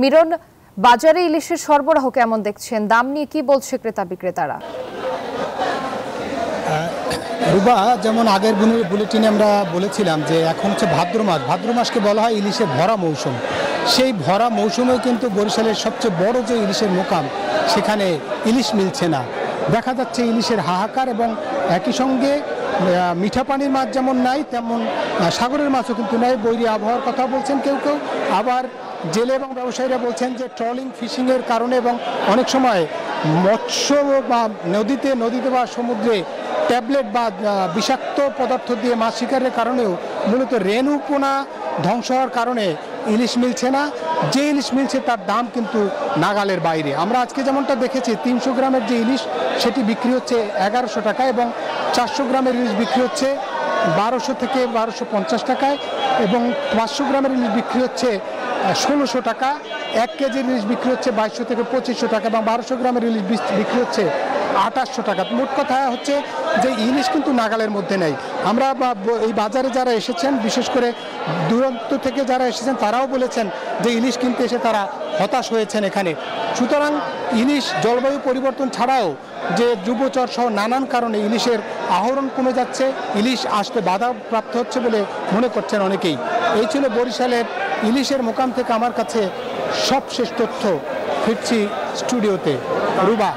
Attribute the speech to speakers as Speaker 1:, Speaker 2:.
Speaker 1: মিরন, বাজারে ইলিশের সরবরাহ কেমন দেখছেন? দাম নিয়ে কি বলছে ক্রেতা বিক্রেতারা?
Speaker 2: রুবা, যেমন আগের বুলেটিনে আমরা বলেছিলাম যে এখন হচ্ছে ভাদ্র মাসকে বলা হয় ইলিশের ভরা মৌসুম। সেই ভরা মৌসুমেও কিন্তু বরিশালের সবচেয়ে বড় যে ইলিশের মোকাম, সেখানে ইলিশ মিলছে না। দেখা যাচ্ছে ইলিশের হাহাকার, এবং একই সঙ্গে মিঠা পানির মাছ যেমন নাই, তেমন সাগরের মাছও কিন্তু নাই। বৈরী আবহাওয়ার কথা বলছেন কেউ কেউ, আবার জেলে এবং ব্যবসায়ীরা বলছেন যে ট্রলিং ফিশিংয়ের কারণে এবং অনেক সময় মৎস্য বা নদীতে বা সমুদ্রে ট্যাবলেট বা বিষাক্ত পদার্থ দিয়ে মাছ শিকারের কারণেও মূলত রেণুপোনা ধ্বংস হওয়ার কারণে ইলিশ মিলছে না। যে ইলিশ মিলছে তার দাম কিন্তু নাগালের বাইরে। আমরা আজকে যেমনটা দেখেছি, 300 গ্রামের যে ইলিশ সেটি বিক্রি হচ্ছে 1100 টাকা, এবং 400 গ্রামের ইলিশ বিক্রি হচ্ছে 1200 থেকে 1250 টাকায়, এবং 500 গ্রামের ইলিশ বিক্রি হচ্ছে 1600 টাকা। 1 কেজির ইলিশ বিক্রি হচ্ছে 2200 থেকে 2500 টাকা, এবং 1200 গ্রামের ইলিশ বিক্রি হচ্ছে 2800 টাকা। মোট কথা হচ্ছে যে ইলিশ কিন্তু নাগালের মধ্যে নেই। আমরা এই বাজারে যারা এসেছেন, বিশেষ করে দূরান্ত থেকে যারা এসেছেন, তারাও বলেছেন যে ইলিশ কিনতে এসে তারা হতাশ হয়েছেন এখানে। সুতরাং ইলিশ জলবায়ু পরিবর্তন ছাড়াও যে যুবচর সহ নানান কারণে ইলিশের আহরণ কমে যাচ্ছে, ইলিশ আসতে বাধা প্রাপ্ত হচ্ছে বলে মনে করছেন অনেকেই। এই ছিল বরিশালের ইলিশের মোকাম থেকে আমার কাছে সবশেষ তথ্য। ফিরছি স্টুডিওতে। রুবা।